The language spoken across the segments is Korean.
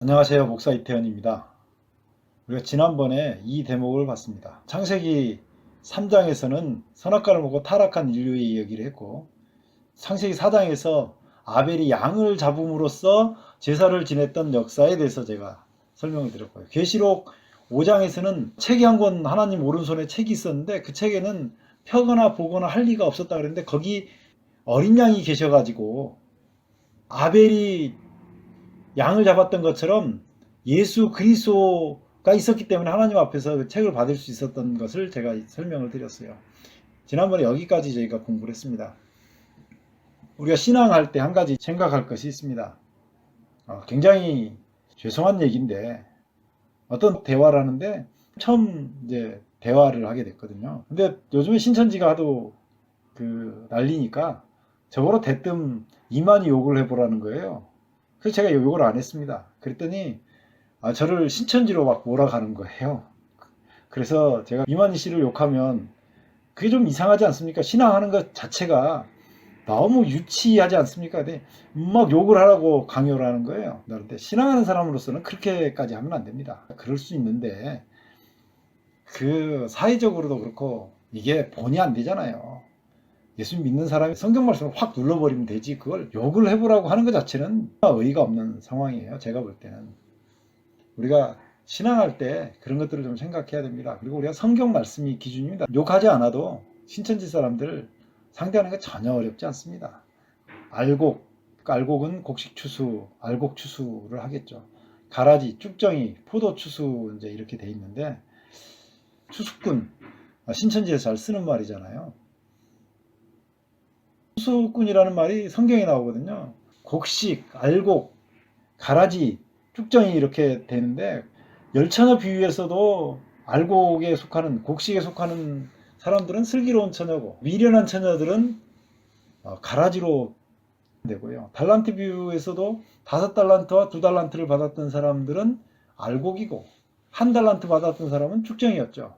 안녕하세요. 목사 이태현입니다. 우리가 지난번에 이 대목을 봤습니다. 창세기 3장에서는 선악과를 먹고 타락한 인류의 이야기를 했고, 창세기 4장에서 아벨이 양을 잡음으로써 제사를 지냈던 역사에 대해서 제가 설명을 드렸고요. 계시록 5장에서는 책이 한 권 하나님 오른손에 책이 있었는데 그 책에는 펴거나 보거나 할 리가 없었다 그랬는데 거기 어린 양이 계셔가지고 아벨이 양을 잡았던 것처럼 예수 그리스도가 있었기 때문에 하나님 앞에서 그 책을 받을 수 있었던 것을 제가 설명을 드렸어요. 지난번에 여기까지 저희가 공부를 했습니다. 우리가 신앙할 때 한 가지 생각할 것이 있습니다. 굉장히 죄송한 얘기인데 어떤 대화를 하는데 처음 이제 대화를 하게 됐거든요. 근데 요즘에 신천지가 하도 난리니까 저거로 대뜸 이만희 욕을 해보라는 거예요. 그래서 제가 욕을 안 했습니다. 그랬더니 저를 신천지로 막 몰아가는 거예요. 그래서 제가 이만희 씨를 욕하면 그게 좀 이상하지 않습니까? 신앙하는 것 자체가 너무 유치하지 않습니까? 근데 막 욕을 하라고 강요를 하는 거예요. 그런데 신앙하는 사람으로서는 그렇게까지 하면 안 됩니다. 그럴 수 있는데 사회적으로도 그렇고 이게 본의 안 되잖아요. 예수 믿는 사람이 성경 말씀을 확 눌러버리면 되지 그걸 욕을 해보라고 하는 것 자체는 의의가 없는 상황이에요. 제가 볼 때는. 우리가 신앙할 때 그런 것들을 좀 생각해야 됩니다. 그리고 우리가 성경 말씀이 기준입니다. 욕하지 않아도 신천지 사람들 상대하는 게 전혀 어렵지 않습니다. 알곡은 곡식 추수, 알곡 추수를 하겠죠. 가라지, 쭉정이, 포도 추수 이제 이렇게 돼 있는데 추수꾼, 신천지에서 잘 쓰는 말이잖아요. 추수꾼이라는 말이 성경에 나오거든요. 곡식, 알곡, 가라지, 쭉정이 이렇게 되는데 열처녀 비유에서도 알곡에 속하는 곡식에 속하는 사람들은 슬기로운 처녀고 미련한 처녀들은 가라지로 되고요. 달란트 비유에서도 5달란트와 2달란트를 받았던 사람들은 알곡이고 1달란트 받았던 사람은 쭉정이었죠.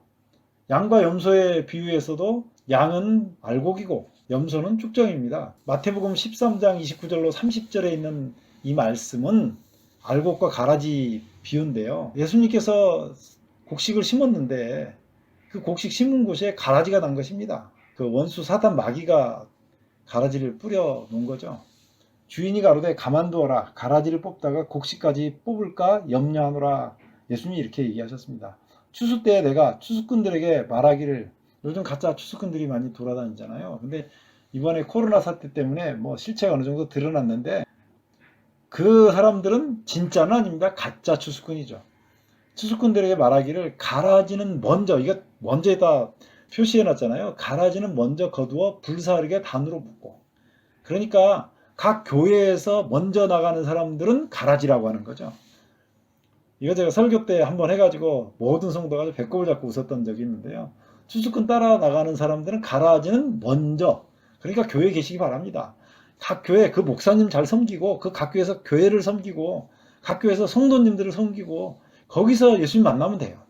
양과 염소의 비유에서도 양은 알곡이고 염소는 쭉정입니다. 마태복음 13장 29절로 30절에 있는 이 말씀은 알곡과 가라지 비유인데요. 예수님께서 곡식을 심었는데 그 곡식 심은 곳에 가라지가 난 것입니다. 그 원수 사탄 마귀가 가라지를 뿌려 놓은 거죠. 주인이 가로되 가만두어라. 가라지를 뽑다가 곡식까지 뽑을까 염려하노라. 예수님이 이렇게 얘기하셨습니다. 추수 때 내가 추수꾼들에게 말하기를, 요즘 가짜 추수꾼들이 많이 돌아다니잖아요. 근데 이번에 코로나 사태 때문에 뭐 실체가 어느 정도 드러났는데 그 사람들은 진짜는 아닙니다. 가짜 추수꾼이죠. 추수꾼들에게 말하기를 가라지는 먼저, 이거 먼저에다 표시해 놨잖아요. 가라지는 먼저 거두어 불사르게 단으로 묶고. 그러니까 각 교회에서 먼저 나가는 사람들은 가라지라고 하는 거죠. 이거 제가 설교 때 한번 해가지고 모든 성도가 배꼽을 잡고 웃었던 적이 있는데요. 추수꾼 따라 나가는 사람들은 가라지는 먼저, 그러니까 교회에 계시기 바랍니다. 각 교회 그 목사님 잘 섬기고 그 각 교회에서 교회를 섬기고 각 교회에서 성도님들을 섬기고 거기서 예수님 만나면 돼요.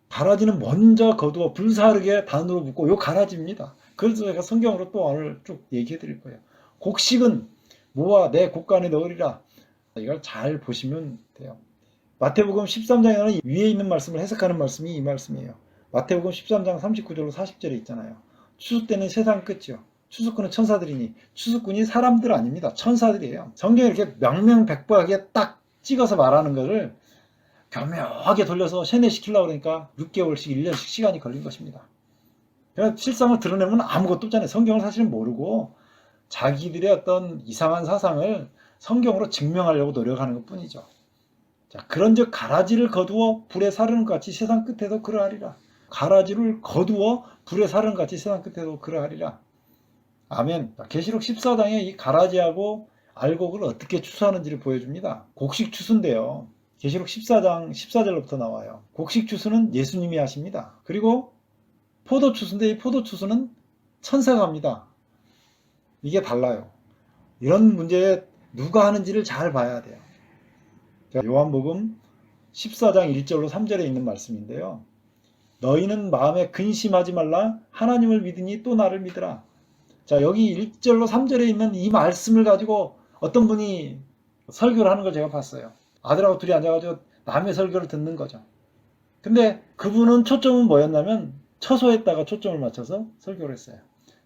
가라지는 먼저 거두어 불사르게 단으로 묶고 요 가라지입니다. 그래서 제가 성경으로 또 오늘 쭉 얘기해 드릴 거예요. 곡식은 모아 내 곡간에 넣으리라. 이걸 잘 보시면 돼요. 마태복음 13장에는 위에 있는 말씀을 해석하는 말씀이 이 말씀이에요. 마태복음 13장 39절로 40절에 있잖아요. 추수 때는 세상 끝이요. 추수꾼은 천사들이니, 추수꾼이 사람들 아닙니다. 천사들이에요. 성경에 이렇게 명명백백하게 딱 찍어서 말하는 것을 교묘하게 돌려서 세뇌시키려고 그러니까 6개월씩 1년씩 시간이 걸린 것입니다. 그러니까 실상을 드러내면 아무것도 없잖아요. 성경을 사실은 모르고 자기들의 어떤 이상한 사상을 성경으로 증명하려고 노력하는 것 뿐이죠. 자, 그런즉 가라지를 거두어 불에 사르는 것 같이 세상 끝에도 그러하리라. 가라지를 거두어 불에 사르는 것 같이 세상 끝에도 그러하리라. 아멘. 계시록 14장에 이 가라지하고 알곡을 어떻게 추수하는지를 보여줍니다. 곡식 추수인데요. 계시록 14장 14절부터 나와요. 곡식 추수는 예수님이 하십니다. 그리고 포도 추수인데 이 포도 추수는 천사가 합니다. 이게 달라요. 이런 문제에 누가 하는지를 잘 봐야 돼요. 요한복음 14장 1절로 3절에 있는 말씀인데요. 너희는 마음에 근심하지 말라. 하나님을 믿으니 또 나를 믿으라. 자, 여기 1절로 3절에 있는 이 말씀을 가지고 어떤 분이 설교를 하는 걸 제가 봤어요. 아들하고 둘이 앉아가지고 남의 설교를 듣는 거죠. 근데 그분은 초점은 뭐였냐면 처소에다가 초점을 맞춰서 설교를 했어요.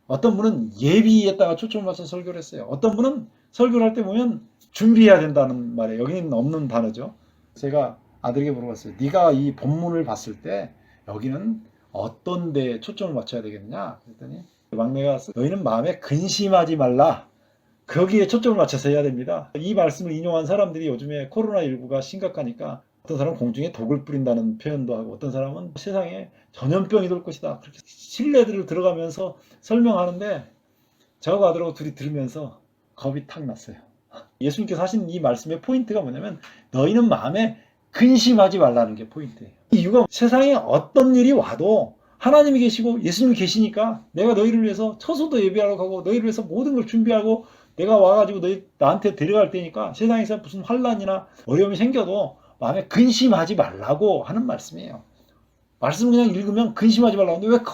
어떤 분은 예비에다가 초점을 맞춰서 설교를 했어요. 어떤 분은 설교를 할 때 보면 준비해야 된다는 말이에요. 여기는 없는 단어죠. 제가 아들에게 물어봤어요. 네가 이 본문을 봤을 때 여기는 어떤 데에 초점을 맞춰야 되겠냐? 그랬더니 막내가 너희는 마음에 근심하지 말라. 거기에 초점을 맞춰서 해야 됩니다. 이 말씀을 인용한 사람들이 요즘에 코로나19가 심각하니까 어떤 사람은 공중에 독을 뿌린다는 표현도 하고 어떤 사람은 세상에 전염병이 돌 것이다. 그렇게 신뢰들을 들어가면서 설명하는데 저하고 아들하고 둘이 들으면서 겁이 탁 났어요. 예수님께서 하신 이 말씀의 포인트가 뭐냐면 너희는 마음에 근심하지 말라는 게 포인트예요. 이 이유가 세상에 어떤 일이 와도 하나님이 계시고 예수님이 계시니까 내가 너희를 위해서 처소도 예비하러 가고 너희를 위해서 모든 걸 준비하고 내가 와가지고 나한테 데려갈 테니까 세상에서 무슨 환난이나 어려움이 생겨도 마음에 근심하지 말라고 하는 말씀이에요. 말씀 그냥 읽으면 근심하지 말라고 하는데 왜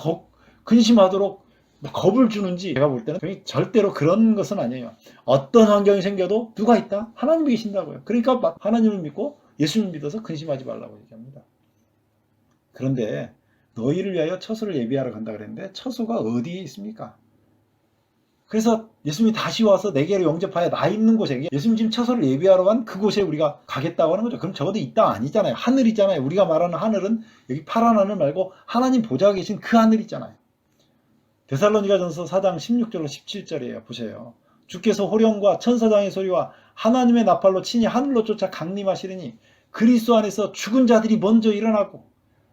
근심하도록 겁을 주는지 제가 볼 때는 절대로 그런 것은 아니에요. 어떤 환경이 생겨도 누가 있다? 하나님이 계신다고요. 그러니까 하나님을 믿고 예수님을 믿어서 근심하지 말라고 얘기합니다. 그런데 너희를 위하여 처소를 예비하러 간다 그랬는데 처소가 어디에 있습니까? 그래서 예수님이 다시 와서 내게로 영접하여 나 있는 곳에 예수님 지금 처소를 예비하러 간 그곳에 우리가 가겠다고 하는 거죠. 그럼 적어도 이 땅 아니잖아요. 하늘이잖아요. 우리가 말하는 하늘은 여기 파란 하늘 말고 하나님 보좌가 계신 그 하늘 있잖아요. 데살로니가전서 4장 16절로 17절이에요. 보세요. 주께서 호령과 천사장의 소리와 하나님의 나팔로 친히 하늘로 쫓아 강림하시리니 그리스도 안에서 죽은 자들이 먼저 일어나고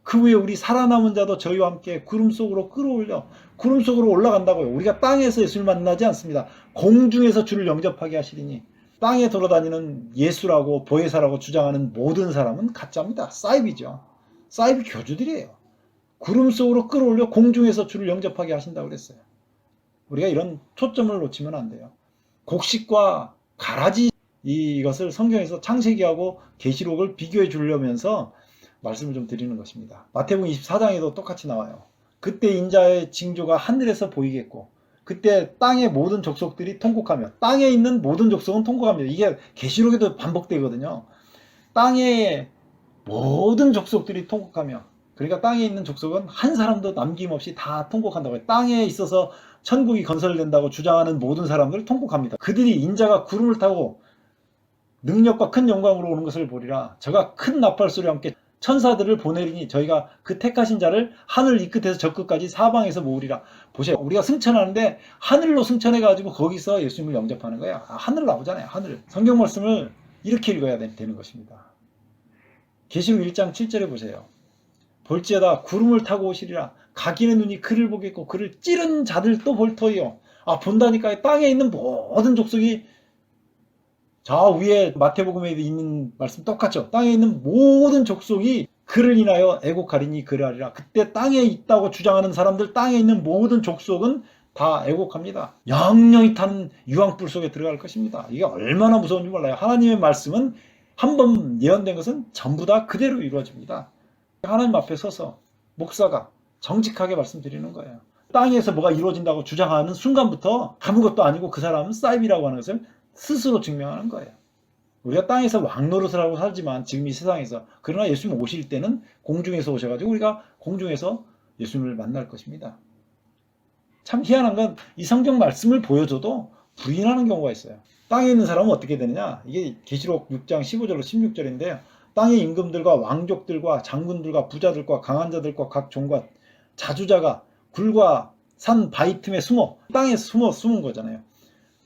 그 후에 우리 살아남은 자도 저희와 함께 구름 속으로 끌어올려 구름 속으로 올라간다고요. 우리가 땅에서 예수를 만나지 않습니다. 공중에서 주를 영접하게 하시리니 땅에 돌아다니는 예수라고 보혜사라고 주장하는 모든 사람은 가짜입니다. 사이비죠. 사이비 교주들이에요. 구름 속으로 끌어올려 공중에서 주를 영접하게 하신다고 그랬어요. 우리가 이런 초점을 놓치면 안 돼요. 곡식과 가라지 이것을 성경에서 창세기하고 계시록을 비교해 주려면서 말씀을 좀 드리는 것입니다. 마태복음 24장에도 똑같이 나와요. 그때 인자의 징조가 하늘에서 보이겠고 그때 땅의 모든 족속들이 통곡하며 땅에 있는 모든 족속은 통곡합니다. 이게 계시록에도 반복되거든요. 땅의 모든 족속들이 통곡하며 그러니까 땅에 있는 족속은 한 사람도 남김없이 다 통곡한다고 해요. 땅에 있어서 천국이 건설된다고 주장하는 모든 사람들 통곡합니다. 그들이 인자가 구름을 타고 능력과 큰 영광으로 오는 것을 보리라. 저가 큰 나팔소리와 함께 천사들을 보내리니 저희가 그 택하신 자를 하늘 이 끝에서 저 끝까지 사방에서 모으리라. 보세요. 우리가 승천하는데 하늘로 승천해가지고 거기서 예수님을 영접하는 거야. 하늘 나오잖아요. 하늘. 성경 말씀을 이렇게 읽어야 되는 것입니다. 계시록 1장 7절에 보세요. 볼지어다 구름을 타고 오시리라. 각인의 눈이 그를 보겠고 그를 찌른 자들도 볼 터이요. 본다니까 땅에 있는 모든 족속이 저 위에 마태복음에 있는 말씀 똑같죠. 땅에 있는 모든 족속이 그를 인하여 애곡하리니 그를 하리라. 그때 땅에 있다고 주장하는 사람들 땅에 있는 모든 족속은 다 애곡합니다. 영영이 타는 유황불 속에 들어갈 것입니다. 이게 얼마나 무서운지 몰라요. 하나님의 말씀은 한번 예언된 것은 전부 다 그대로 이루어집니다. 하나님 앞에 서서 목사가 정직하게 말씀드리는 거예요. 땅에서 뭐가 이루어진다고 주장하는 순간부터 아무것도 아니고 그 사람은 사이비라고 하는 것을 스스로 증명하는 거예요. 우리가 땅에서 왕노릇을 하고 살지만 지금 이 세상에서 그러나 예수님 오실 때는 공중에서 오셔가지고 우리가 공중에서 예수님을 만날 것입니다. 참 희한한 건 이 성경 말씀을 보여줘도 부인하는 경우가 있어요. 땅에 있는 사람은 어떻게 되느냐? 이게 계시록 6장 15절로 16절인데요. 땅의 임금들과 왕족들과 장군들과 부자들과 강한 자들과 각 종과 자주자가 굴과 산 바위 틈에 숨어 땅에 숨은 거잖아요.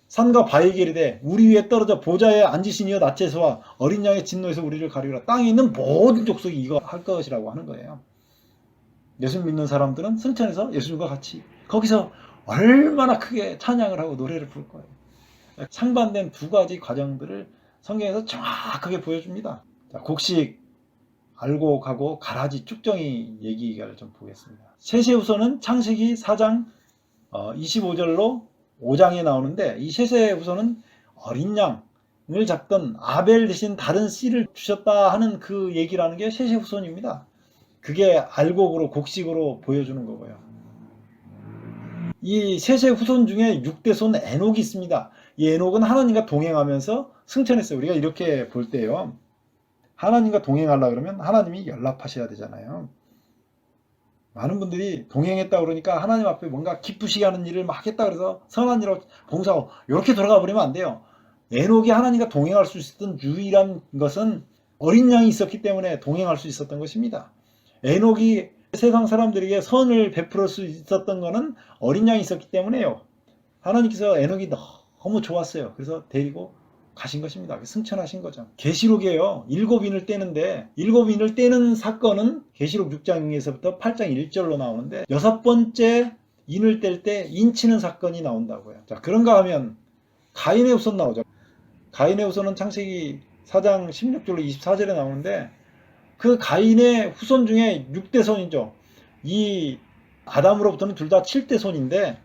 산과 바위에게 이르되 우리 위에 떨어져 보좌에 앉으신 이여 낫에서와 어린 양의 진노에서 우리를 가리우라. 땅에 있는 모든 족속이 이거 할 것이라고 하는 거예요. 예수 믿는 사람들은 승천해서 예수님과 같이 거기서 얼마나 크게 찬양을 하고 노래를 부를 거예요. 상반된 두 가지 과정들을 성경에서 정확하게 보여줍니다. 자, 곡식, 알곡하고 가라지, 쭉정이 얘기를 좀 보겠습니다. 세세후서는 창세기 4장 25절로 5장에 나오는데 이 세세후서는 어린 양을 잡던 아벨 대신 다른 씨를 주셨다 하는 그 얘기라는 게 세세후서입니다. 그게 알곡으로 곡식으로 보여주는 거고요. 이 세세후손 중에 6대손 에녹이 있습니다. 이 에녹은 하나님과 동행하면서 승천했어요. 우리가 이렇게 볼 때요. 하나님과 동행하려고 그러면 하나님이 연락하셔야 되잖아요. 많은 분들이 동행했다 그러니까 하나님 앞에 뭔가 기쁘시게 하는 일을 막 했다 그래서 선한 일로 봉사하고 이렇게 돌아가 버리면 안 돼요. 에녹이 하나님과 동행할 수 있었던 유일한 것은 어린 양이 있었기 때문에 동행할 수 있었던 것입니다. 에녹이 세상 사람들에게 선을 베풀을 수 있었던 것은 어린 양이 있었기 때문에요. 하나님께서 에녹이 너무 좋았어요. 그래서 데리고 가신 것입니다. 승천하신 거죠. 계시록이에요. 7인을 떼는데 7인을 떼는 사건은 계시록 6장에서부터 8장 1절로 나오는데 6번째 인을 뗄 때 인치는 사건이 나온다고요. 자, 그런가 하면 가인의 후손 나오죠. 가인의 후손은 창세기 4장 16절로 24절에 나오는데 그 가인의 후손 중에 6대 손이죠. 이 아담으로부터는 둘 다 7대 손인데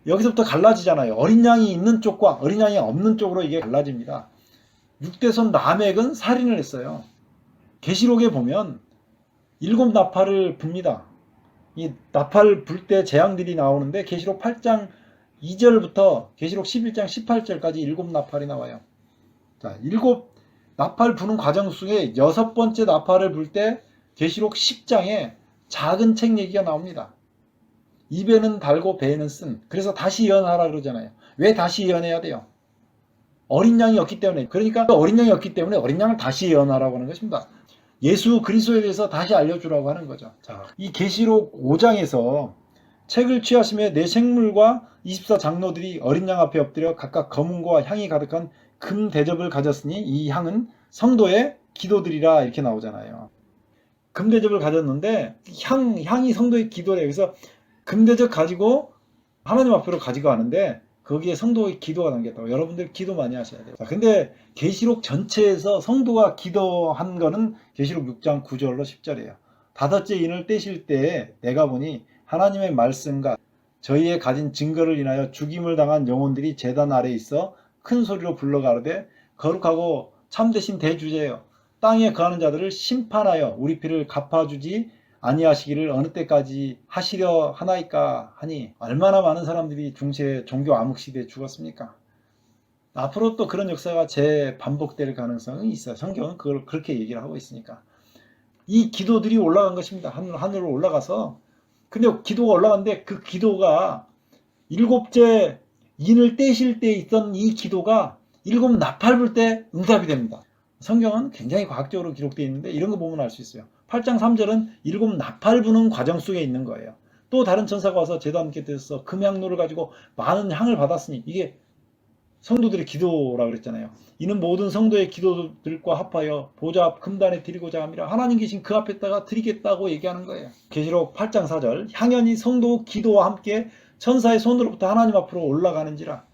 여기서부터 갈라지잖아요. 어린 양이 있는 쪽과 어린 양이 없는 쪽으로 이게 갈라집니다. 6대손 라멕은 살인을 했어요. 계시록에 보면 7나팔을 붑니다. 이 나팔 불 때 재앙들이 나오는데 계시록 8장 2절부터 계시록 11장 18절까지 7나팔이 나와요. 자, 7나팔 부는 과정 속에 6번째 나팔을 불 때 계시록 10장에 작은 책 얘기가 나옵니다. 입에는 달고 배에는 쓴. 그래서 다시 예언하라 그러잖아요. 왜 다시 예언해야 돼요? 어린 양이었기 때문에. 그러니까 어린 양이었기 때문에 어린 양을 다시 예언하라고 하는 것입니다. 예수 그리스도에 대해서 다시 알려주라고 하는 거죠. 자, 이 계시록 5장에서 책을 취하심에 네 생물과 24장로들이 어린 양 앞에 엎드려 각각 검은고와 향이 가득한 금 대접을 가졌으니 이 향은 성도의 기도들이라 이렇게 나오잖아요. 금 대접을 가졌는데 향이 성도의 기도래요. 그래서 금대접 가지고 하나님 앞으로 가지고 가는데 거기에 성도의 기도가 담겼다고. 여러분들 기도 많이 하셔야 돼요. 자, 근데 계시록 전체에서 성도가 기도한 거는 계시록 6장 9절로 10절이에요. 다섯째 인을 떼실 때에 내가 보니 하나님의 말씀과 저희의 가진 증거를 인하여 죽임을 당한 영혼들이 제단 아래에 있어 큰 소리로 불러 가로되 거룩하고 참되신 대주제여 땅에 거하는 자들을 심판하여 우리 피를 갚아주지 아니하시기를 어느 때까지 하시려 하나이까 하니. 얼마나 많은 사람들이 중세 종교 암흑 시대에 죽었습니까? 앞으로 또 그런 역사가 재반복될 가능성이 있어요. 성경은 그걸 그렇게 얘기를 하고 있으니까. 이 기도들이 올라간 것입니다. 하늘로 올라가서. 근데 기도가 올라갔는데 그 기도가 7째 인을 떼실 때 있던 이 기도가 7나팔 불 때 응답이 됩니다. 성경은 굉장히 과학적으로 기록되어 있는데 이런 거 보면 알 수 있어요. 8장 3절은 7나팔 부는 과정 속에 있는 거예요. 또 다른 천사가 와서 제단께 들어서 금향로를 가지고 많은 향을 받았으니 이게 성도들의 기도라 그랬잖아요. 이는 모든 성도의 기도들과 합하여 보좌 앞 금단에 드리고자 함이라. 하나님 계신 그 앞에다가 드리겠다고 얘기하는 거예요. 계시록 8장 4절 향연이 성도 기도와 함께 천사의 손으로부터 하나님 앞으로 올라가는지라.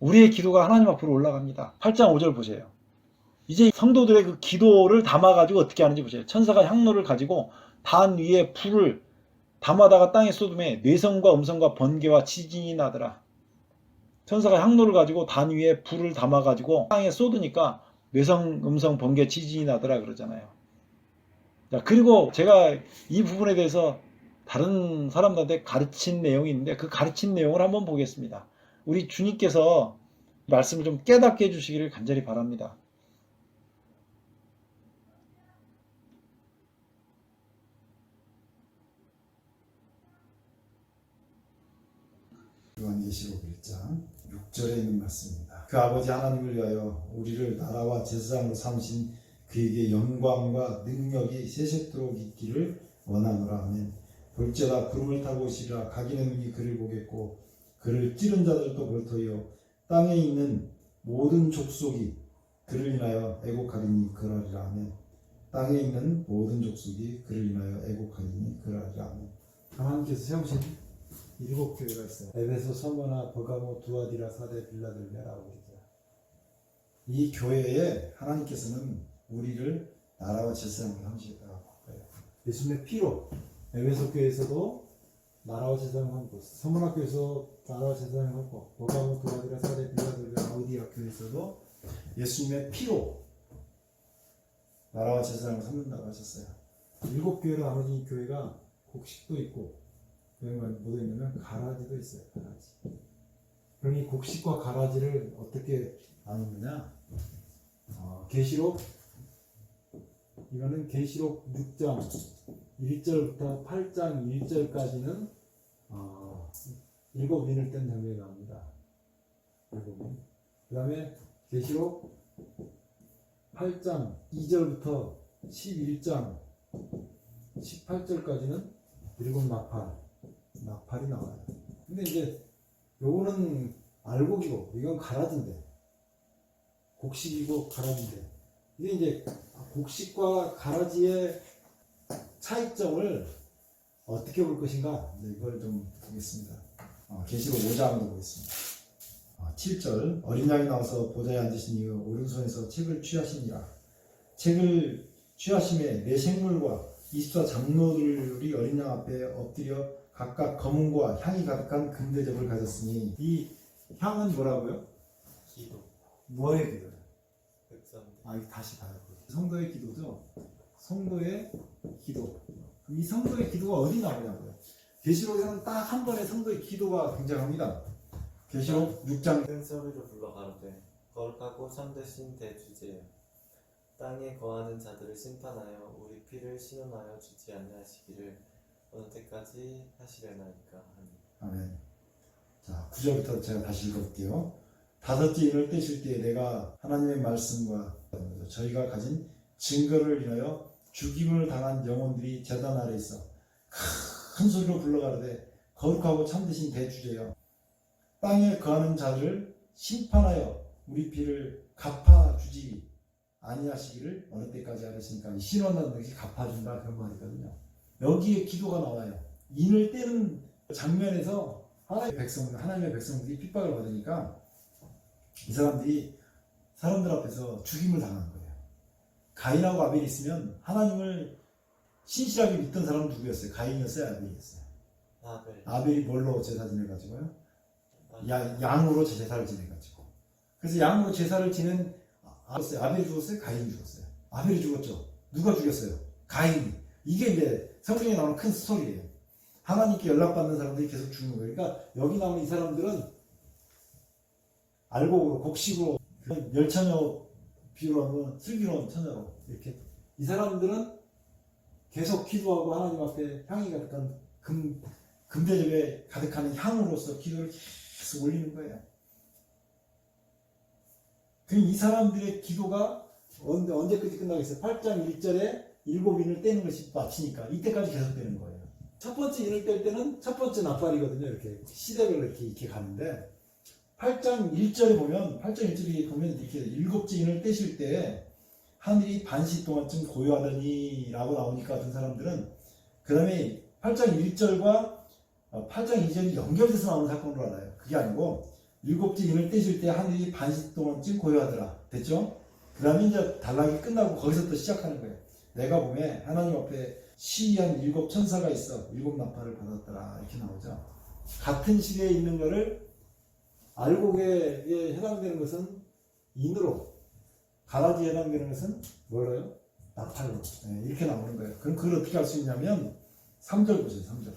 우리의 기도가 하나님 앞으로 올라갑니다. 8장 5절 보세요. 이제 성도들의 그 기도를 담아가지고 어떻게 하는지 보세요. 천사가 향로를 가지고 단 위에 불을 담아다가 땅에 쏟음에 뇌성과 음성과 번개와 지진이 나더라. 천사가 향로를 가지고 단 위에 불을 담아가지고 땅에 쏟으니까 뇌성, 음성, 번개, 지진이 나더라 그러잖아요. 자, 그리고 제가 이 부분에 대해서 다른 사람들한테 가르친 내용이 있는데 그 가르친 내용을 한번 보겠습니다. 우리 주님께서 말씀을 좀 깨닫게 해주시기를 간절히 바랍니다. 요한계시록 1장 6절에 있는 말씀입니다. 그 아버지 하나님을 위하여 우리를 나라와 제사장으로 삼으신 그에게 영광과 능력이 세세토록 있기를 원하노라. 아멘. 볼지어다 구름을 타고 오시리라. 각인의 눈이 그를 보겠고 그를 찌른 자들도 볼터이요 땅에 있는 모든 족속이 그를 인하여 애곡하리니 그러리라. 아멘. 땅에 있는 모든 족속이 그를 인하여 애곡하리니 그러리라. 아멘. 하나님께서 세우신 7교회가 있어요. 에베소, 서머나, 버가모, 두아디라, 사데, 빌라델비아라고 그러죠. 이 교회에 하나님께서는 우리를 나라와 제사장으로 삼으시겠다고 해요. 예수님의 피로 에베소 교회에서도 나라와 제사장을 삼고, 서머나 교회에서 나라와 제사장을 삼고, 버가모, 두아디라, 사데, 빌라델비아, 라우디아 교회에서도 예수님의 피로 나라와 제사장을 삼는다고 하셨어요. 7교회로 나머진 이 교회가 곡식도 있고 여기가 뭐가 있냐면 가라지도 있어요. 가라지. 그럼 이 곡식과 가라지를 어떻게 나누느냐? 계시록 이거는 계시록 6장 1절부터 8장 1절까지는 일곱 인을 뗀 장면이 나옵니다. 그 다음에 계시록 8장 2절부터 11장 18절까지는 일곱 나팔이 나와요. 근데 이제 요거는 알곡이고 이건 가라지인데, 곡식이고 가라지인데, 이게 이제 곡식과 가라지의 차이점을 어떻게 볼 것인가, 이걸 좀 보겠습니다. 계시록 5장으로 보겠습니다. 7절 어린 양이 나와서 보좌에 앉으신 이후 오른손에서 책을 취하시니라. 책을 취하심에 내 생물과 24 장로들이 어린 양 앞에 엎드려 각각 검은과 향이 가득한 금대접을 가졌으니, 이 향은 뭐라고요? 기도. 뭐의 기도요? 백성들. 다시 봐요. 성도의 기도죠. 성도의 기도. 이 성도의 기도가 어디 나오냐고요? 계시록에서는 딱 한 번의 성도의 기도가 등장합니다. 계시록 6장. 큰 소리로 불러 가로되 거룩하고 참되신 대주제여, 땅에 거하는 자들을 심판하여 우리 피를 신원하여 주지 아니하시기를 어느 때까지 하시려나이까 하니. 아멘. 자, 9절부터 제가 다시 읽어볼게요. 다섯째 인을 떼실 때 내가 하나님의 말씀과 저희가 가진 증거를 인하여 죽임을 당한 영혼들이 제단 아래 있어 큰 소리로 불러가로되 거룩하고 참되신 대주제여, 땅에 거하는 자를 심판하여 우리 피를 갚아주지 아니하시기를 어느 때까지 하겠습니까? 신원하는 것이 갚아준다, 그런 말이거든요. 여기에 기도가 나와요. 인을 떼는 장면에서 하나님의 백성들이 핍박을 받으니까 이 사람들이 사람들 앞에서 죽임을 당한 거예요. 가인하고 아벨이 있으면 하나님을 신실하게 믿던 사람은 누구였어요? 가인이었어요? 아벨이었어요? 아벨이 뭘로 제사 지내가지고요? 양으로 제사를 지내가지고. 그래서 양으로 제사를 지낸 아벨이 죽었어요? 가인이 죽었어요? 아벨이 죽었죠. 누가 죽였어요? 가인이. 이게 이제 성경에 나오는 큰 스토리예요. 하나님께 연락받는 사람들이 계속 죽는 거예요. 그러니까 여기 나오는 이 사람들은 알곡으로, 곡식으로, 멸처녀 비유로 하면 슬기로운 처녀로, 이렇게 이 사람들은 계속 기도하고 하나님 앞에 향이 가득한 금대접에 가득하는 향으로서 기도를 계속 올리는 거예요. 이 사람들의 기도가 언제까지 끝나겠어요? 8장 1절에 일곱 인을 떼는 것이 마치니까 이때까지 계속 되는 거예요. 첫 번째 인을 뗄 때는 첫 번째 나팔이거든요. 이렇게 시대별로 이렇게 가는데, 8장 1절에 보면 이렇게 일곱째 인을 떼실 때 하늘이 반시 동안쯤 고요하더니 라고 나오니까 어떤 사람들은 그 다음에 8장 1절과 8장 2절이 연결돼서 나오는 사건으로 알아요. 그게 아니고 일곱째 인을 떼실 때 하늘이 반시 동안쯤 고요하더라. 됐죠? 그 다음에 이제 단락이 끝나고 거기서 또 시작하는 거예요. 내가 보면 하나님 앞에 시위한 일곱 천사가 있어 일곱 나팔을 받았더라, 이렇게 나오죠. 같은 시대에 있는 거를 알곡에 해당되는 것은 인으로, 가라지에 해당되는 것은 뭐로요? 나팔로. 이렇게 나오는 거예요. 그럼 그걸 어떻게 할 수 있냐면 3절 보세요. 3절.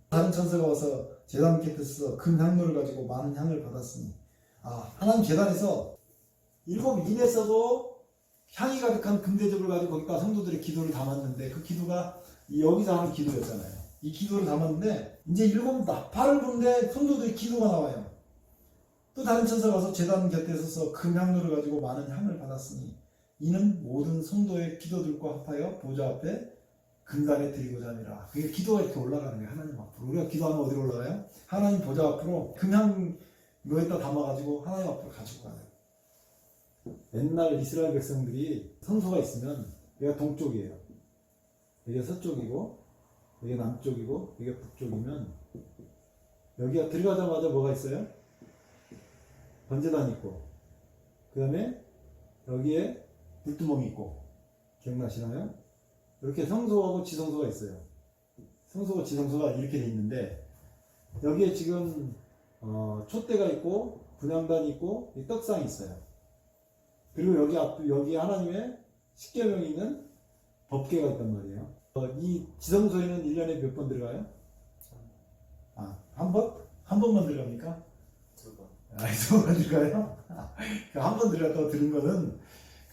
다른 천사가 와서 제단 곁에 서서 큰 향로를 가지고 많은 향을 받았으니, 하나님 제단에서 일곱 인에서도 향이 가득한 금대접을 가지고 거기다 성도들의 기도를 담았는데, 그 기도가 여기서 하는 기도였잖아요. 이 기도를 담았는데 이제 일곱 나팔을 부는데 성도들의 기도가 나와요. 또 다른 천사가 와서 제단 곁에 서서 큰 향로를 가지고 많은 향을 받았으니 이는 모든 성도의 기도들과 합하여 보좌 앞에 금단에 드리고자 함이라. 그게 기도가 이렇게 올라가는 거예요. 하나님 앞으로. 우리가 기도하면 어디로 올라가요? 하나님 보좌 앞으로 금향로에다 담아가지고 하나님 앞으로 가지고 가요. 옛날 이스라엘 백성들이 성소가 있으면 여기가 동쪽이에요. 여기가 서쪽이고 여기가 남쪽이고 여기가 북쪽이면, 여기가 들어가자마자 뭐가 있어요? 번제단이 있고, 그 다음에 여기에 불두멍이 있고, 기억나시나요? 이렇게 성소하고 지성소가 있어요. 성소와 지성소가 이렇게 돼 있는데, 여기에 지금 촛대가 있고 분향단이 있고 떡상이 있어요. 그리고 여기 하나님의 십계명이 있는 법궤가 있단 말이에요. 이 지성소에는 1년에 몇 번 들어가요? 한 번? 한 번만 들어갑니까? 2번. 두 번 들어가요? 한 번 들어갔다고 들은 거는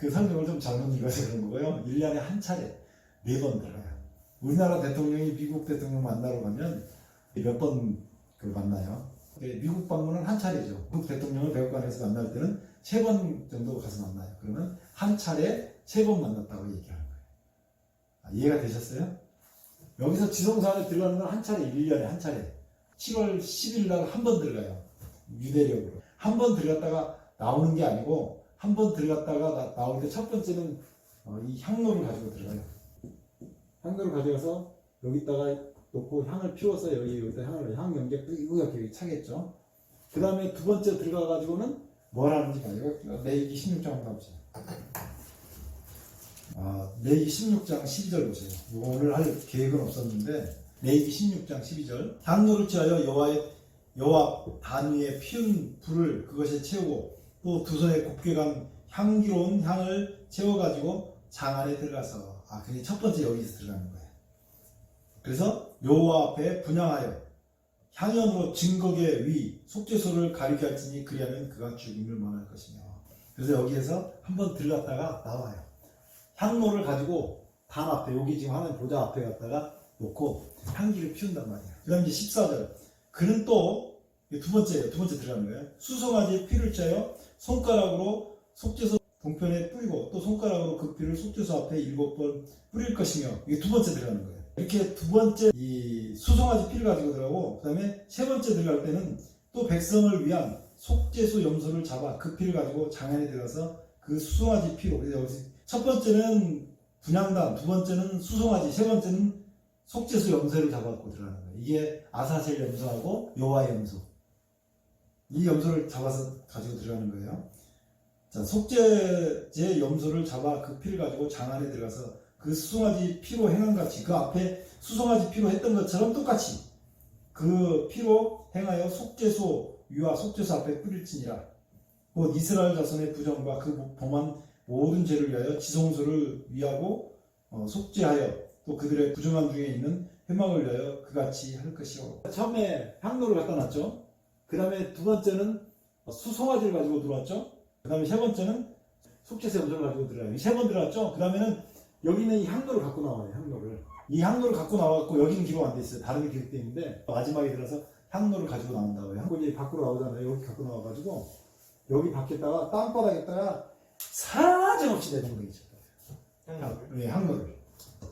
그 성경을 좀 잘못 읽어서 그런 거고요. 1년에 한 차례 4번 들어가요. 우리나라 대통령이 미국 대통령 만나러 가면 몇 번 만나요. 미국 방문은 한 차례죠. 미국 대통령을 백악관에서 만날 때는 3번 정도 가서 만나요. 그러면 한 차례 3번 만났다고 얘기하는 거예요. 이해가 되셨어요? 여기서 지성소안에 들어가는 건 한 차례, 1년에 한 차례. 7월 10일 날 한 번 들어가요. 유대력으로. 한 번 들어갔다가 나오는 게 아니고 한 번 들어갔다가 나올 때 첫 번째는 이 향로를 가지고 들어가요. 향로를 가져가서 여기다가 놓고 향을 피워서 여기다 향 연기가 이렇게 차겠죠. 그 다음에 두 번째 들어가가지고는 뭘 하는지 봐요. 레위기 16장 한번 가보세요. 레위기 16장 12절 보세요. 오늘 할 계획은 없었는데 레위기 16장 12절 향로를 취하여 여호와 단 위에 피운 불을 그것에 채우고 또 두 손에 곱게 간 향기로운 향을 채워가지고 장 안에 들어가서 그게 첫 번째 여기서 들어가는 거예요. 그래서 여호와 앞에 분향하여 향연으로 증거의 위 속죄소를 가리게 할지니 그리하면 그가 죽임을 면할 것이며. 그래서 여기에서 한번 들어갔다가 나와요. 향로를 가지고 단 앞에 여기 지금 하나님 보좌 앞에 갔다가 놓고 향기를 피운단 말이에요. 그 다음 이제 14절 그는 또 두 번째 들어가는 거예요. 수송아지의 피를 짜여 손가락으로 속죄소 동편에 뿌리고 또 손가락으로 그 피를 속죄소 앞에 7번 뿌릴 것이며. 이게 두 번째 들어가는 거예요. 이렇게 두 번째 이 수송아지 피를 가지고 들어가고 그 다음에 세 번째 들어갈 때는 또 백성을 위한 속죄소 염소를 잡아 그 피를 가지고 장 안에 들어가서 그 수송아지 피로. 그래서 여기서 첫 번째는 분향단, 두 번째는 수송아지, 세 번째는 속죄소 염소를 잡아갖고 들어가는 거예요. 이게 아사셀 염소하고 여호와의 염소. 이 염소를 잡아서 가지고 들어가는 거예요. 자, 속죄제 염소를 잡아 그 피를 가지고 장 안에 들어가서 그 수송아지 피로 행한 같이 그 앞에 수송아지 피로 했던 것처럼 똑같이 그 피로 행하여 속죄소 위와 속죄소 앞에 뿌릴지니라. 곧 이스라엘 자손의 부정과 그 범한 모든 죄를 위하여 지성소를 위하고 속죄하여 또 그들의 부정한 중에 있는 회막을 위하여 그같이 할 것이요. 처음에 향로를 갖다 놨죠. 그 다음에 두 번째는 수송아지를 가지고 들어왔죠. 그 다음에 세 번째는 속죄소 염소를 가지고 들어와요. 세 번 들어왔죠. 그 다음에는 여기는 이 향로를 갖고 나와요. 향로를. 이 향로를 갖고 나와갖고 여기는 기록 안 돼 있어요. 다른 게 기록되어 있는데 마지막에 들어서 향로를 가지고 나온다고요. 향로이 밖으로 나오잖아요. 여기 갖고 나와가지고 여기 밖에다가 땅바닥에다가 사정없이 내놓은 거 있었어요. 네, 향로를.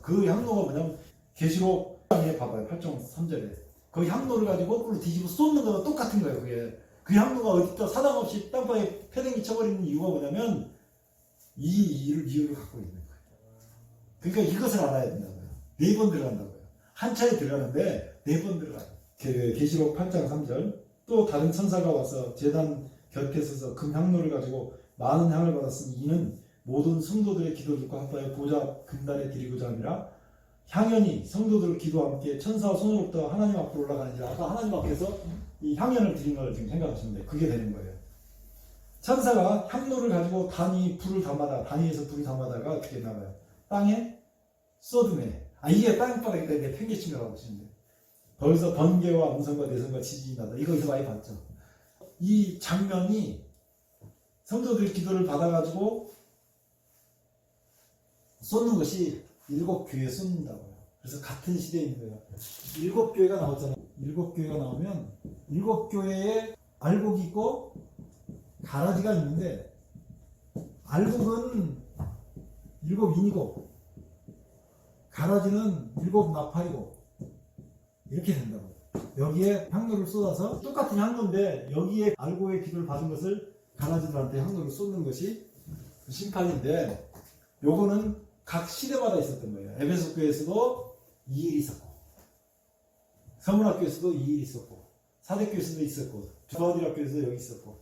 그 향로가 뭐냐면 계시록에 봐봐요. 8장 3절에 그 향로를 가지고 꿀로 뒤집어 쏟는 거랑 똑같은 거예요. 그게 그 향로가 어디다 사정없이 땅바닥에 패댕이 쳐버리는 이유가 뭐냐면 이 이유를 갖고 있는 거예요. 그러니까 이것을 알아야 된다고요. 4번 들어간다고요. 한 차에 들어가는데 4번 들어가요. 계시록 8장 3절 또 다른 천사가 와서 제단 곁에 서서 금향로를 가지고 많은 향을 받았으니 이는 모든 성도들의 기도를 듣고 합하여 보좌 금단에 드리고자 함이라. 향연이 성도들 기도와 함께 천사와 손으로부터 하나님 앞으로 올라가는지라. 아까 하나님 앞에서 이 향연을 드린 걸 지금 생각하시면 돼요. 그게 되는 거예요. 천사가 향로를 가지고 단위 불을 담아다가 단위에서 불을 담아다가 어떻게 나가요? 땅에 쏟음에. 이게 땅바닥에 때문에 팽개치며라고 보시면 돼요. 거기서 번개와 음성과 내성과 지진이 나다. 이거 어디서 많이 봤죠? 이 장면이 성도들 기도를 받아가지고 쏟는 것이 7교회에 쏟는다고요. 그래서 같은 시대에 있는 거예요. 7교회가 나왔잖아요. 7교회가 나오면 7교회에 알곡이 있고 가라지가 있는데 알곡은 7인이고 가라지는 7나팔이고 이렇게 된다고요. 여기에 향로를 쏟아서 똑같은 향로인데 여기에 알곡의 기도를 받은 것을 가라지들한테 향로를 쏟는 것이 심판인데 요거는 각 시대마다 있었던 거예요. 에베소 교회에서도 2일이 있었고 서문학교에서도 2일이 있었고 사대교에서도 있었고 두아디라 학교에서도 여기 있었고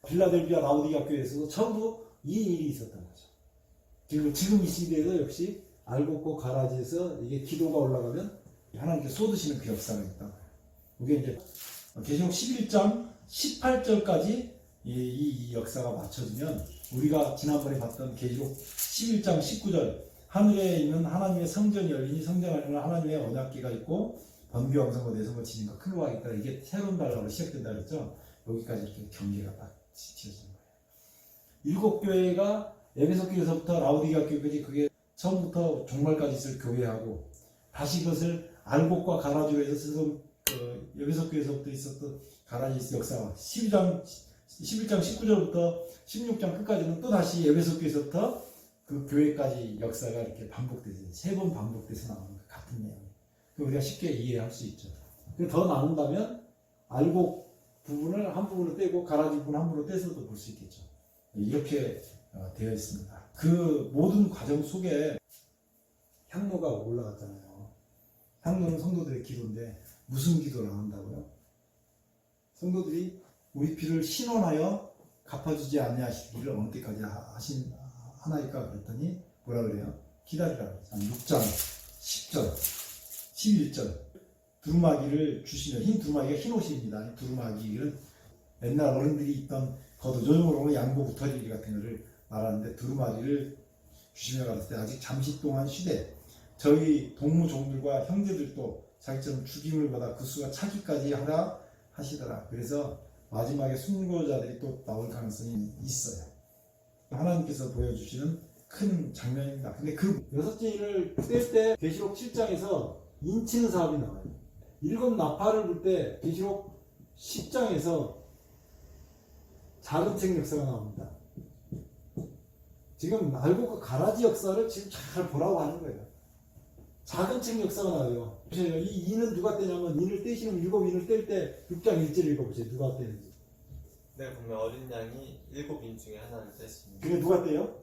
빌라델비아 라우디 학교에서도 전부 2일이 있었던 거죠. 그리고 지금 이 시대에도 역시 알곡과 가라지에서 이게 기도가 올라가면 하나님께 쏟으시는 그 역사가 있다. 이게 이제 계시록 11장 18절까지 이 역사가 맞춰지면 우리가 지난번에 봤던 계시록 11장 19절 하늘에 있는 하나님의 성전이 열리니 성전 안에는 하나님의 언약궤가 있고 번개와 음성과 내성과 지진과 큰 우가 있다. 이게 새로운 달라고 시작된다 그랬죠. 여기까지 이렇게 경계가 딱 지어지는 거예요. 7교회가 에베소 교회에서부터 라오디게아 교회까지 그게 처음부터 종말까지 있을 교회하고 다시 그것을 알곡과 가라지로 해서 그 에베소 교회에서부터 있었던 가라지 역사와 11장 19절부터 16장 끝까지는 또 다시 에베소 교회에서부터 그 교회까지 역사가 이렇게 반복돼서 3번 반복돼서 나오는 것 같은 내용. 우리가 쉽게 이해할 수 있죠. 더 나눈다면 알곡 부분을 한 부분으로 떼고 가라지 부분 한 부분으로 떼서도 볼 수 있겠죠. 이렇게 되어 있습니다. 그 모든 과정 속에 향로가 올라갔잖아요. 향로는 성도들의 기도인데 무슨 기도를 한다고요? 성도들이 우리 피를 신원하여 갚아주지 아니하시기를 어느 때까지 하나이까 그랬더니 뭐라 그래요? 기다리라고 해요. 6장 10절 11절 두루마기를 주시면 흰 두루마기가 흰 옷입니다. 두루마기는 옛날 어른들이 입던 겉옷 요즘으로 양복 우터리기 같은 거를 말하는데 두루마기를 주시며 갔을 때 아직 잠시 동안 쉬되 저희 동무종들과 형제들도 자기처럼 죽임을 받아 그 수가 차기까지 하라 하시더라. 그래서 마지막에 순교자들이 또 나올 가능성이 있어요. 하나님께서 보여주시는 큰 장면입니다. 근데 그 여섯째 인을 뗄 때 계시록 7장에서 인치는 사업이 나와요. 7 나팔을 불 때 계시록 10장에서 작은 책 역사가 나옵니다. 지금 알곡과 가라지 역사를 지금 잘 보라고 하는 거예요. 작은 책 역사가 나와요. 이 인은 누가 떼냐면 인을 떼시는 7 인을 뗄 때 6장 1절 읽어보세요. 누가 떼는지. 내가 보면 어린 양이 7인 중에 하나를 떼십니다. 그게 누가 떼요?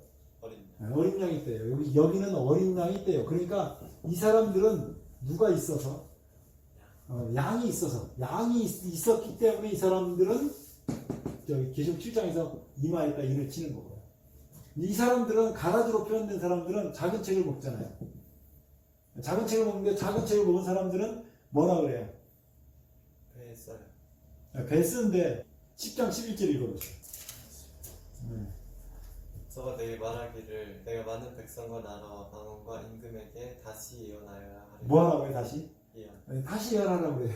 어린 양. 어린 양이 떼요. 여기는 어린 양이 떼요. 그러니까 이 사람들은 누가 있어서 양이 있어서 양이 있었기 때문에 이 사람들은 저기 계시록 7장에서 이마에다 인을 치는 거고요. 이 사람들은 가라지로 표현된 사람들은 작은 책을 먹잖아요. 작은 책을 먹는데 작은 책을 먹은 사람들은 뭐라 그래요? 배에 써요. 배 쓰는데 10장 11절 읽어보세요. 저가 내게 말하기를 내가 많은 백성과 나라와 방언과 임금에게 다시 예언하여야 하리라. 뭐 하라고요? 다시? 예언. 다시 예언하라고 그래요.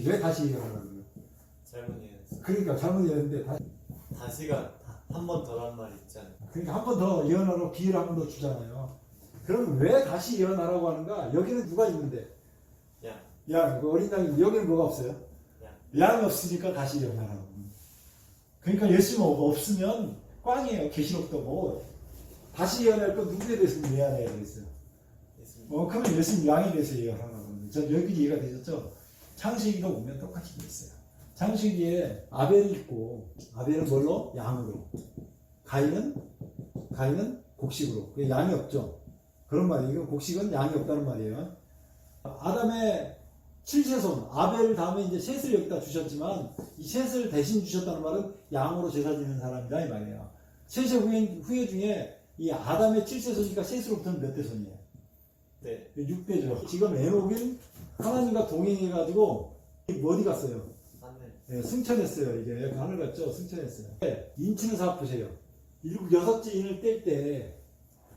왜 다시 예언하라고 그래요? 잘못 예언했어. 그러니까 잘못 예언했는데 다시가 한 번 더란 말이 있잖아요. 그러니까 한 번 더 예언하라고 기회를 한 번 더 주잖아요. 그럼 왜 다시 예언하라고 하는가? 여기는 누가 있는데? 양. 그 어린 양이 여기는 뭐가 없어요? 양이 없으니까 다시 예언하라고. 그러니까 예수님 없으면 꽝이에요. 계시록도 뭐 다시 예언할 건 누구에 대해서 예언해야 되겠어요? 그러면 예수님 양에 대해서 예언하라고 하는데 저 여기 이해가 되셨죠? 창세기도 보면 똑같이 돼 있어요. 창세기에 아벨이 있고 아벨은 뭘로? 양으로. 가인은 곡식으로. 양이 없죠. 그런 말이에요. 곡식은 양이 없다는 말이에요. 아담의 7세손 아벨 다음에 이제 셋을 여기다 주셨지만 이 셋을 대신 주셨다는 말은 양으로 제사 지는 사람이다 이 말이에요. 셋의 후예 중에 이 아담의 7세손이니까 셋으로부터는 몇 대손이에요? 네. 6대죠. 지금 에녹은 하나님과 동행해가지고 어디 갔어요? 하늘. 네, 승천했어요. 이게 하늘 갔죠? 승천했어요. 네, 인치는 사업 보세요. 6째 인을 뗄 때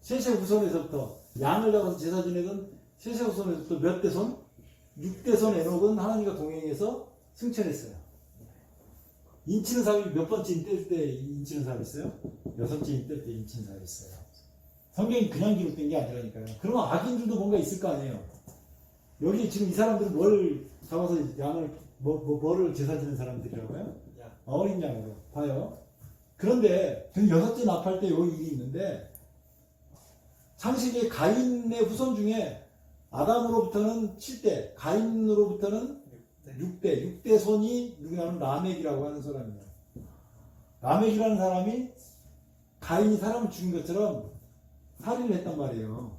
셋의 후손에서부터 양을 잡아서 제사 지내던 셋의 후손에서부터 몇 대손? 6대손 에녹은 하나님과 동행해서 승천했어요. 인치는 사업이 몇 번째 인 뗄 때 인치는 사업이 있어요? 6째 인 뗄 때 인치는 사업이 있어요. 성경이 그냥 기록된 게 아니라니까요. 그러면 악인들도 뭔가 있을 거 아니에요. 여기 지금 이 사람들은 뭘 잡아서 양을 뭐를 제사 지는 사람들이라고요? 어린 양으로 봐요. 그런데 6째 납할 때 여기 일이 있는데 창세기의 가인의 후손 중에 아담으로부터는 7대, 가인으로부터는 6대 손이 누구냐면 라멕이라고 하는 사람이에요. 라멕이라는 사람이 가인이 사람을 죽인 것처럼 살인을 했단 말이에요.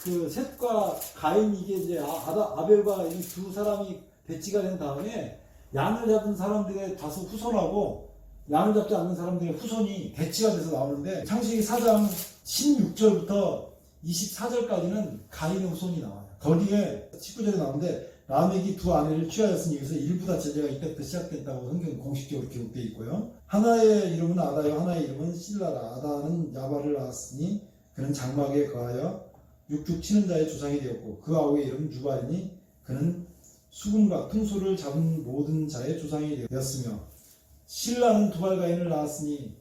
그 셋과 가인 이게 이제 아벨과 이 두 사람이 배치가 된 다음에 양을 잡은 사람들의 다수 후손하고 양을 잡지 않는 사람들의 후손이 배치가 돼서 나오는데 창세기 4장 16절부터 24절까지는 가인의 후손이 나와요. 거기에 19절에 나오는데 라멕이 두 아내를 취하였으니 여기서 일부다 제재가 이때부터 시작됐다고 성경 공식적으로 기록되어 있고요. 하나의 이름은 아다요 하나의 이름은 실라라. 아다는 야발을 낳았으니 그는 장막에 거하여 육축 치는 자의 조상이 되었고 그 아우의 이름은 유발이니 그는 수금과 퉁소를 잡은 모든 자의 조상이 되었으며 실라는 두발가인을 낳았으니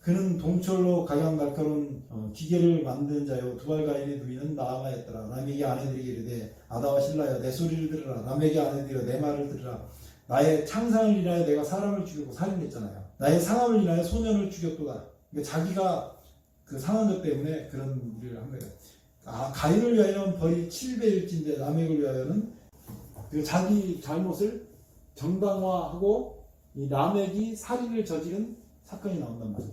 그는 동철로 가장 날카로운 기계를 만든 자요 두발가인의 누이는 나아가였더라. 라멕이 아내들이 이르되 아다와 실라여 내 소리를 들으라. 라멕이 아내들이여 내 말을 들으라. 나의 창상을 인하여 내가 사람을 죽이고 살인했잖아요. 나의 상함을 인하여 소년을 죽였도다. 그러니까 자기가 그 상한 것 때문에 그런 일을 한 거예요. 가인을 위하여는 벌이 7배일진데 라멕을 위하여는 그 자기 잘못을 정당화하고 이 라멕이 살인을 저지른 사건이 나온단 말이에요.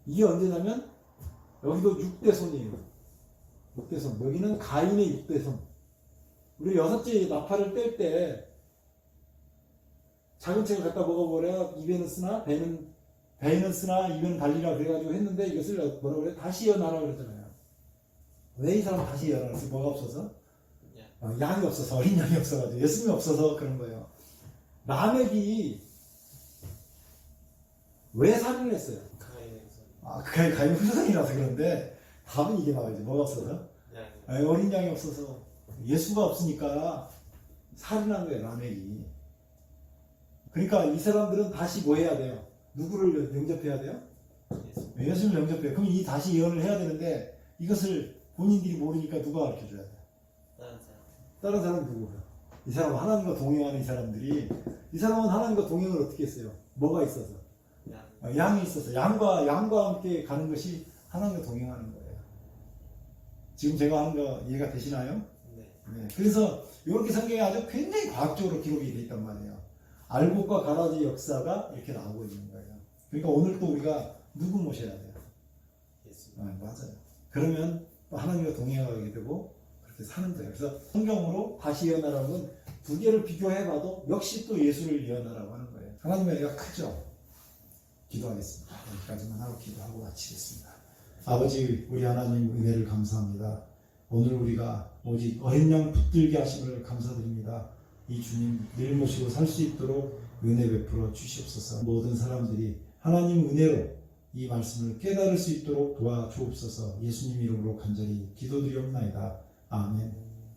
이게 언제냐면 여기도 6대손이에요. 6대손. 여기는 가인의 6대손. 우리 여섯째 나팔을 뗄 때 작은 책을 갖다 먹어버려 입에는 쓰나 배에는 쓰나 입에는 달리라 그래가지고 했는데 이것을 뭐라고 그래? 다시 이어나라 그랬잖아요. 왜 이 사람 다시 이어나라 그랬어요? 뭐가 없어서? 양이 없어서, 어린 양이 없어가지고 예수님이 없어서 그런 거예요. 라멕이 왜 살인을 했어요? 가인 후손이라서 그런데 답은 이게 나와야지. 뭐가 없어서? 어린 양이 없어서 예수가 없으니까 살인한 거예요. 라멕이. 그러니까 이 사람들은 다시 뭐 해야 돼요? 누구를 영접해야 돼요? 예수를 영접해요. 그럼 이 다시 예언을 해야 되는데 이것을 본인들이 모르니까 누가 가르쳐줘야 돼요? 다른 사람 누구예요? 이 사람은 하나님과 동행하는 이 사람들이 이 사람은 하나님과 동행을 어떻게 했어요? 뭐가 있어서? 양이 있어서 양과 함께 가는 것이 하나님과 동행하는 거예요. 지금 제가 하는 거 이해가 되시나요? 네. 그래서 이렇게 성경에 아주 굉장히 과학적으로 기록이 되어 있단 말이에요. 알곡과 가라지 역사가 이렇게 나오고 있는 거예요. 그러니까 오늘 또 우리가 누구 모셔야 돼요? 예수. 맞아요. 그러면 또 하나님과 동행하게 되고 그렇게 사는 거예요. 그래서 성경으로 다시 예언하라는 건 두 개를 비교해봐도 역시 또 예수를 예언하라고 하는 거예요. 하나님의 은혜가 크죠. 기도하겠습니다. 여기까지만 하고 기도하고 마치겠습니다. 아버지, 우리 하나님 은혜를 감사합니다. 오늘 우리가 오직 어린 양 붙들게 하심을 감사드립니다. 이 주님 늘 모시고 살 수 있도록 은혜 베풀어 주시옵소서. 모든 사람들이 하나님 은혜로 이 말씀을 깨달을 수 있도록 도와주옵소서. 예수님 이름으로 간절히 기도드리옵나이다. 아멘.